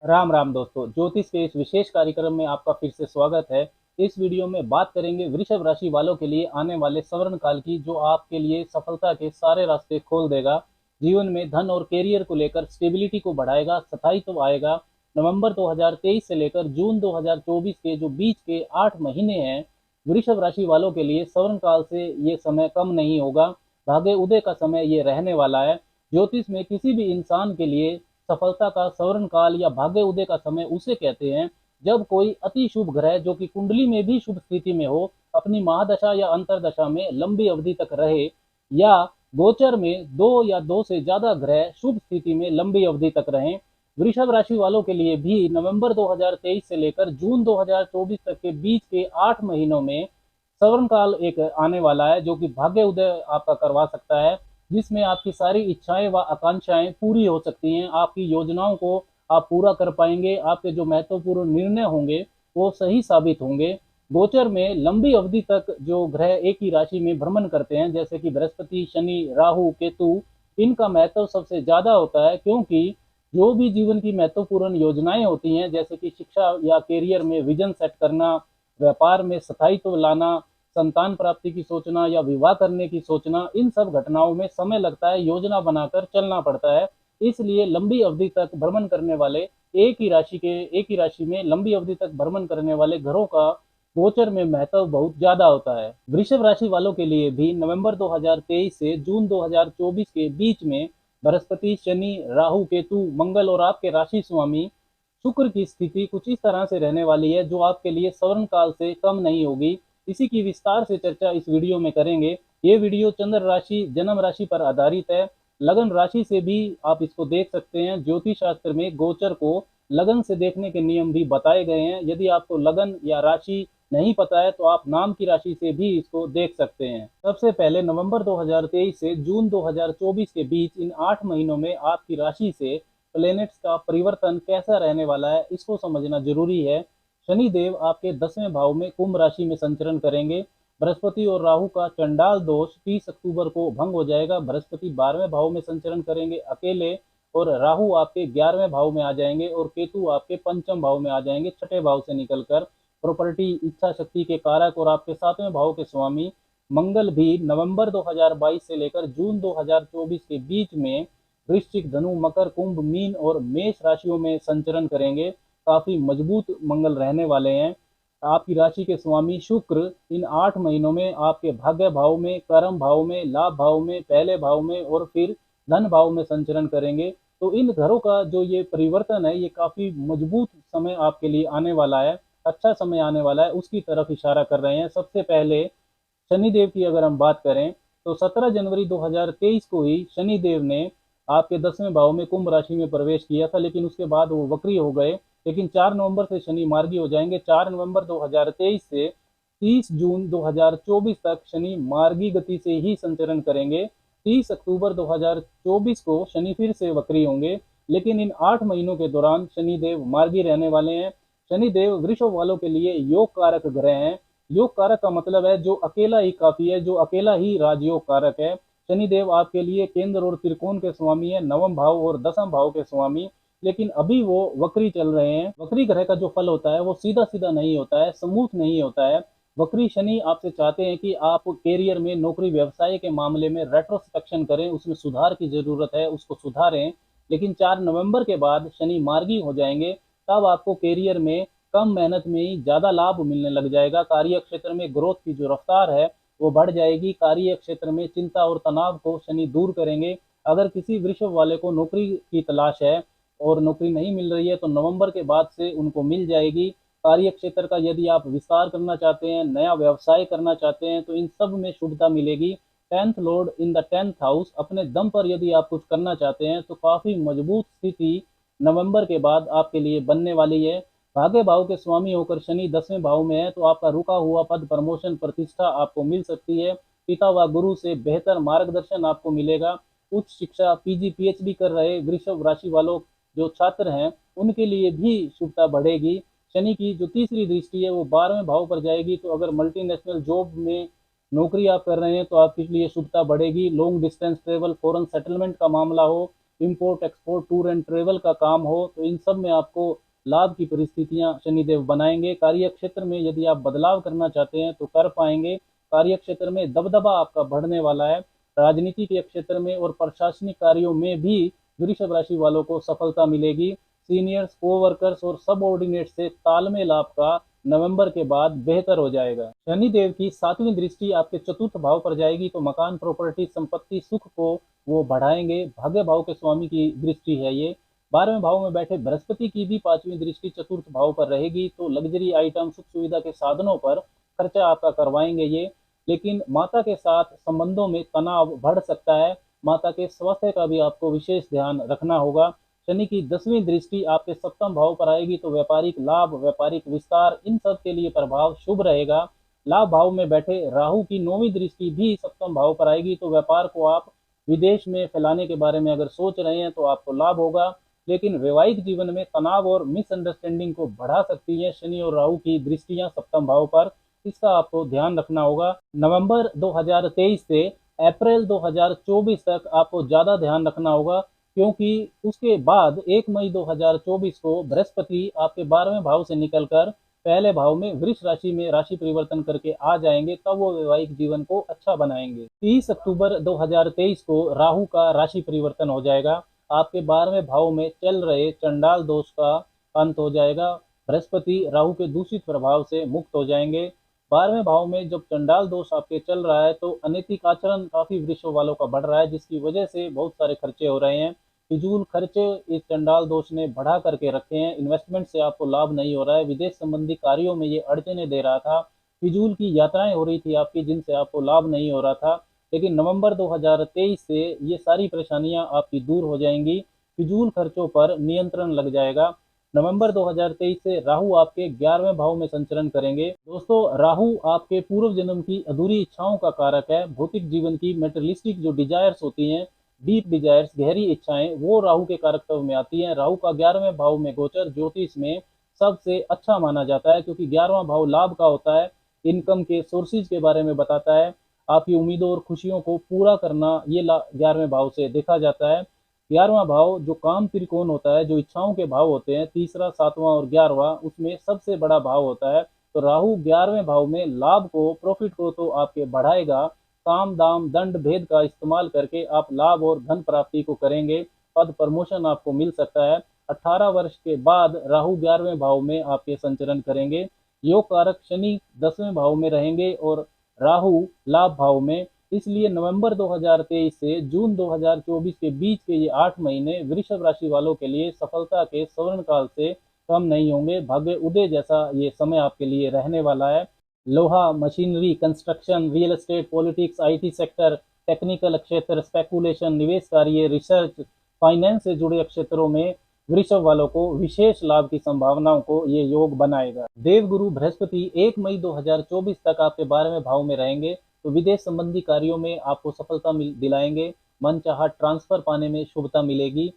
राम राम दोस्तों, ज्योतिष के इस विशेष कार्यक्रम में आपका फिर से स्वागत है। इस वीडियो में बात करेंगे वृषभ राशि वालों के लिए आने वाले सवर्ण काल की, जो आपके लिए सफलता के सारे रास्ते खोल देगा। जीवन में धन और कैरियर को लेकर स्टेबिलिटी को बढ़ाएगा, स्थायित्व आएगा। नवंबर 2023 से लेकर जून 2024 के जो बीच के 8 महीने हैं, वृषभ राशि वालों के लिए सवर्ण काल से ये समय कम नहीं होगा। भाग्य उदय का समय ये रहने वाला है। ज्योतिष में किसी भी इंसान के लिए सफलता का स्वर्ण काल या भाग्य उदय का समय उसे कहते हैं जब कोई अति शुभ ग्रह, जो कि कुंडली में भी शुभ स्थिति में हो, अपनी महादशा या अंतरदशा में लंबी अवधि तक रहे, या गोचर में दो या दो से ज्यादा ग्रह शुभ स्थिति में लंबी अवधि तक रहें। वृषभ राशि वालों के लिए भी नवंबर 2023 से लेकर जून 2024 तक के बीच के 8 महीनों में सवर्ण काल एक आने वाला है, जो कि भाग्य उदय आपका करवा सकता है, जिसमें आपकी सारी इच्छाएं व आकांक्षाएं पूरी हो सकती हैं। आपकी योजनाओं को आप पूरा कर पाएंगे। आपके जो महत्वपूर्ण निर्णय होंगे वो सही साबित होंगे। गोचर में लंबी अवधि तक जो ग्रह एक ही राशि में भ्रमण करते हैं, जैसे कि बृहस्पति, शनि, राहु, केतु, इनका महत्व सबसे ज्यादा होता है, क्योंकि जो भी जीवन की महत्वपूर्ण योजनाएं होती हैं, जैसे कि शिक्षा या कैरियर में विजन सेट करना, व्यापार में स्थायित्व लाना, संतान प्राप्ति की सोचना या विवाह करने की सोचना, इन सब घटनाओं में समय लगता है, योजना बनाकर चलना पड़ता है। इसलिए लंबी अवधि तक भ्रमण करने वाले एक ही राशि में लंबी अवधि तक भ्रमण करने वाले ग्रहों का गोचर में महत्व बहुत ज्यादा होता है। वृषभ राशि वालों के लिए भी नवंबर 2023 से जून 2024 के बीच में बृहस्पति, शनि, राहु, केतु, मंगल और आपके राशि स्वामी शुक्र की स्थिति कुछ इस तरह से रहने वाली है, जो आपके लिए स्वर्ण काल से कम नहीं होगी। इसी की विस्तार से चर्चा इस वीडियो में करेंगे। ये वीडियो चंद्र राशि, जन्म राशि पर आधारित है। लगन राशि से भी आप इसको देख सकते हैं। ज्योतिष शास्त्र में गोचर को लगन से देखने के नियम भी बताए गए हैं। यदि आपको लगन या राशि नहीं पता है तो आप नाम की राशि से भी इसको देख सकते हैं। सबसे पहले नवंबर 2023 से जून 2024 के बीच इन 8 महीनों में आपकी राशि से प्लेनेट्स का परिवर्तन कैसा रहने वाला है, इसको समझना जरूरी है। शनि देव आपके 10वें भाव में कुंभ राशि में संचरण करेंगे। बृहस्पति और राहु का चंडाल दोष 30 अक्टूबर को भंग हो जाएगा। बृहस्पति 12वें भाव में संचरण करेंगे अकेले, और राहु आपके 11वें भाव में आ जाएंगे, और केतु आपके पंचम भाव में आ जाएंगे, छठे भाव से निकलकर। प्रॉपर्टी, इच्छा शक्ति के कारक और आपके 7वें भाव के स्वामी मंगल भी नवंबर 2022 से लेकर जून 2024 के बीच में वृश्चिक, धनु, मकर, कुंभ, मीन और मेष राशियों में संचरण करेंगे। काफी मजबूत मंगल रहने वाले हैं। आपकी राशि के स्वामी शुक्र इन 8 महीनों में आपके भाग्य भाव में, कर्म भाव में, लाभ भाव में, पहले भाव में और फिर धन भाव में संचरण करेंगे। तो इन घरों का जो ये परिवर्तन है, ये काफी मजबूत समय आपके लिए आने वाला है, अच्छा समय आने वाला है, उसकी तरफ इशारा कर रहे हैं। सबसे पहले शनिदेव की अगर हम बात करें तो 17 जनवरी 2023 को ही शनिदेव ने आपके 10वें भाव में कुंभ राशि में प्रवेश किया था, लेकिन उसके बाद वो वक्री हो गए। लेकिन 4 नवंबर से शनि मार्गी हो जाएंगे। 4 नवंबर 2023 से 30 जून 2024 तक शनि मार्गी गति से ही संचरण करेंगे। 30 अक्टूबर 2024 को शनि फिर से वक्री होंगे, लेकिन इन 8 महीनों के दौरान शनिदेव मार्गी रहने वाले हैं। शनिदेव वृषभ वालों के लिए योग कारक ग्रह हैं। योग कारक का मतलब है जो अकेला ही काफी है, जो अकेला ही राजयोग कारक है। शनिदेव आपके लिए केंद्र और त्रिकोण के स्वामी है, नवम भाव और दसम भाव के स्वामी। लेकिन अभी वो वक्री चल रहे हैं। वक्री ग्रह का जो फल होता है वो सीधा सीधा नहीं होता है, स्मूथ नहीं होता है। वक्री शनि आपसे चाहते हैं कि आप कैरियर में, नौकरी व्यवसाय के मामले में रेट्रोस्पेक्शन करें, उसमें सुधार की जरूरत है, उसको सुधारें। लेकिन 4 नवंबर के बाद शनि मार्गी हो जाएंगे, तब आपको कैरियर में कम मेहनत में ही ज्यादा लाभ मिलने लग जाएगा। कार्य क्षेत्र में ग्रोथ की जो रफ्तार है वो बढ़ जाएगी। कार्य क्षेत्र में चिंता और तनाव को शनि दूर करेंगे। अगर किसी वृषभ वाले को नौकरी की तलाश है और नौकरी नहीं मिल रही है तो नवंबर के बाद से उनको मिल जाएगी। कार्य क्षेत्र का यदि आप विस्तार करना चाहते हैं, नया व्यवसाय करना चाहते हैं, तो इन सब में शुभता मिलेगी। 10th Lord in the 10th house, अपने दम पर यदि आप कुछ करना चाहते हैं तो काफी मजबूत स्थिति नवंबर के बाद आपके लिए बनने वाली है। भाग्य भाव के स्वामी होकर शनि 10वें भाव में है, तो आपका रुका हुआ पद, प्रमोशन, प्रतिष्ठा आपको मिल सकती है। पिता व गुरु से बेहतर मार्गदर्शन आपको मिलेगा। उच्च शिक्षा, पीजी, पीएचडी कर रहे वृषभ राशि वालों जो छात्र हैं, उनके लिए भी शुभता बढ़ेगी। शनि की जो तीसरी दृष्टि है वो 12वें भाव पर जाएगी, तो अगर मल्टीनेशनल जॉब में नौकरी आप कर रहे हैं तो आपके लिए शुभता बढ़ेगी। Long distance travel, foreign settlement का मामला हो, import export, tour and travel का काम हो, तो इन सब में आपको लाभ की परिस्थितियां शनिदेव बनाएंगे। कार्य क्षेत्र में यदि आप बदलाव करना चाहते हैं तो कर पाएंगे। कार्य क्षेत्र में दबदबा आपका बढ़ने वाला है। राजनीति के क्षेत्र में और प्रशासनिक कार्यों में भी वृषभ राशि वालों को सफलता मिलेगी। सीनियर्स, कोवर्कर्स और सबऑर्डिनेट से तालमेल आपका नवंबर के बाद बेहतर हो जाएगा। शनिदेव की 7वीं दृष्टि आपके चतुर्थ भाव पर जाएगी तो मकान, प्रॉपर्टी, संपत्ति, सुख को वो बढ़ाएंगे। भाग्य भाव के स्वामी की दृष्टि है ये। 12वें भाव में बैठे बृहस्पति की भी 5वीं दृष्टि चतुर्थ भाव पर रहेगी तो लग्जरी आइटम, सुख सुविधा के साधनों पर खर्चा आपका करवाएंगे ये। लेकिन माता के साथ संबंधों में तनाव बढ़ सकता है। माता के स्वास्थ्य का भी आपको विशेष ध्यान रखना होगा। शनि की 10वीं दृष्टि आपके सप्तम भाव पर आएगी तो व्यापारिक लाभ, व्यापारिक विस्तार, इन सब के लिए प्रभाव शुभ रहेगा। लाभ भाव में बैठे राहु की 9वीं दृष्टि भी सप्तम भाव पर आएगी तो व्यापार को आप विदेश में फैलाने के बारे में अगर सोच रहे हैं तो आपको लाभ होगा। लेकिन वैवाहिक जीवन में तनाव और मिसअंडरस्टैंडिंग को बढ़ा सकती है शनि और राहु की दृष्टियां सप्तम भाव पर। इसका आपको ध्यान रखना होगा। नवंबर 2023 से अप्रैल 2024 तक आपको ज़्यादा ध्यान रखना होगा, क्योंकि उसके बाद 1 मई 2024 को बृहस्पति आपके 12वें भाव से निकलकर पहले भाव में वृष राशि में राशि परिवर्तन करके आ जाएंगे, तब वो वैवाहिक जीवन को अच्छा बनाएंगे। 30 अक्टूबर 2023 को राहु का राशि परिवर्तन हो जाएगा। आपके 12वें भाव में चल रहे चंडाल दोष का अंत हो जाएगा। बृहस्पति राहु के दूषित प्रभाव से मुक्त हो जाएंगे। 12वें भाव में जब चंडाल दोष आपके चल रहा है तो अनैतिक आचरण काफी वृषभ वालों का बढ़ रहा है, जिसकी वजह से बहुत सारे खर्चे हो रहे हैं। फिजूल खर्चे इस चंडाल दोष ने बढ़ा करके रखे हैं। इन्वेस्टमेंट से आपको लाभ नहीं हो रहा है। विदेश संबंधी कार्यों में ये अड़चने दे रहा था। फिजूल की यात्राएं हो रही थी आपकी, जिनसे आपको लाभ नहीं हो रहा था। लेकिन नवंबर 2023 से ये सारी परेशानियां आपकी दूर हो जाएंगी। फिजूल खर्चों पर नियंत्रण लग जाएगा। नवंबर 2023 से राहु आपके 11वें भाव में संचरण करेंगे। दोस्तों, राहु आपके पूर्व जन्म की अधूरी इच्छाओं का कारक है। भौतिक जीवन की मेटेरियलिस्टिक जो डिजायर्स होती हैं, डीप डिजायर्स, गहरी इच्छाएं, वो राहु के कारकत्व में आती हैं। राहु का 11वें भाव में गोचर ज्योतिष में सबसे अच्छा माना जाता है, क्योंकि 11वां भाव लाभ का होता है, इनकम के सोर्सेज के बारे में बताता है। आपकी उम्मीदों और खुशियों को पूरा करना ये 11वें भाव से देखा जाता है। 11वां भाव जो काम त्रिकोण होता है, जो इच्छाओं के भाव होते हैं, तीसरा, 7वां और 11वां, उसमें सबसे बड़ा भाव होता है। तो राहु 11वें भाव में लाभ को, प्रॉफिट को तो आपके बढ़ाएगा। काम, दाम, दंड भेद का इस्तेमाल करके आप लाभ और धन प्राप्ति को करेंगे। पद प्रमोशन आपको मिल सकता है। 18 वर्ष के बाद राहु 11वें भाव में आपके संचरण करेंगे। योग कारक शनि 10वें भाव में रहेंगे और राहु लाभ भाव में। इसलिए नवंबर 2023 से जून 2024 के बीच के ये 8 महीने वृषभ राशि वालों के लिए सफलता के स्वर्ण काल से कम नहीं होंगे। भाग्य उदय जैसा ये समय आपके लिए रहने वाला है। लोहा, machinery, construction, real estate, politics, IT sector, technical क्षेत्र, स्पेकुलेशन, निवेश कार्य, रिसर्च, फाइनेंस से जुड़े क्षेत्रों में वृषभ वालों को विशेष लाभ की संभावनाओं को ये योग बनाएगा। देवगुरु बृहस्पति 1 मई 2024 तक आपके 12वें भाव में रहेंगे तो विदेश संबंधी कार्यों में आपको सफलता दिलाएंगे। मनचाहा ट्रांसफर पाने में शुभता मिलेगी।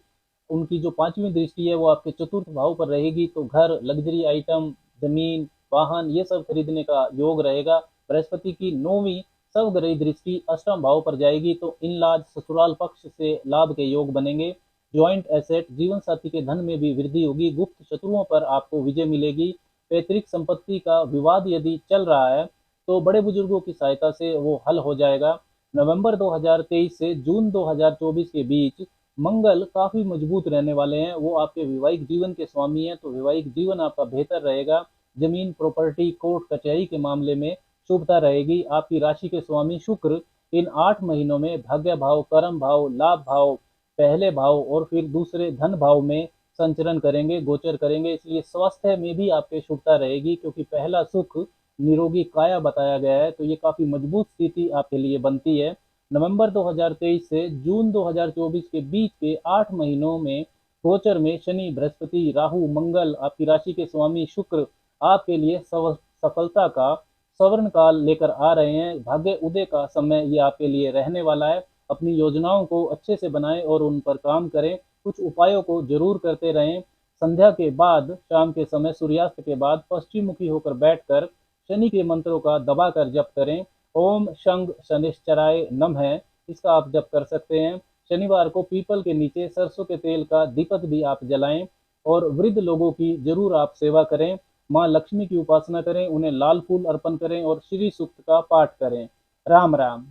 उनकी जो 5वीं दृष्टि है वो आपके चतुर्थ भाव पर रहेगी तो घर, लग्जरी आइटम, जमीन, वाहन, ये सब खरीदने का योग रहेगा। बृहस्पति की 9वीं सर्वग्रही दृष्टि अष्टम भाव पर जाएगी तो इन लाज, ससुराल पक्ष से लाभ के योग बनेंगे। ज्वाइंट एसेट, जीवन साथी के धन में भी वृद्धि होगी। गुप्त शत्रुओं पर आपको विजय मिलेगी। पैतृक संपत्ति का विवाद यदि चल रहा है तो बड़े बुजुर्गों की सहायता से वो हल हो जाएगा। नवंबर 2023 से जून 2024 के बीच मंगल काफी मजबूत रहने वाले हैं। वो आपके वैवाहिक जीवन के स्वामी हैं तो वैवाहिक जीवन आपका बेहतर रहेगा। जमीन, प्रॉपर्टी, कोर्ट कचहरी के मामले में शुभता रहेगी। आपकी राशि के स्वामी शुक्र इन 8 महीनों में भाग्य भाव, कर्म भाव, लाभ भाव, पहले भाव और फिर दूसरे धन भाव में संचरण करेंगे, गोचर करेंगे। इसलिए स्वास्थ्य में भी आपके शुभता रहेगी, क्योंकि पहला सुख निरोगी काया बताया गया है तो ये काफी मजबूत स्थिति आपके लिए बनती है। नवंबर 2023 से जून 2024 के बीच के 8 महीनों में गोचर में शनि, बृहस्पति, राहु, मंगल, आपकी राशि के स्वामी शुक्र आपके लिए सफलता का स्वर्ण काल लेकर आ रहे हैं। भाग्य उदय का समय ये आपके लिए रहने वाला है। अपनी योजनाओं को अच्छे से बनाएं और उन पर काम करें। कुछ उपायों को जरूर करते रहें। संध्या के बाद, शाम के समय, सूर्यास्त के बाद पश्चिम मुखी होकर बैठकर शनि के मंत्रों का दबाकर जप करें। ओम शंग शनिश्चराय नमः, इसका आप जप कर सकते हैं। शनिवार को पीपल के नीचे सरसों के तेल का दीपक भी आप जलाएं और वृद्ध लोगों की जरूर आप सेवा करें। माँ लक्ष्मी की उपासना करें, उन्हें लाल फूल अर्पण करें और श्री सूक्त का पाठ करें। राम राम।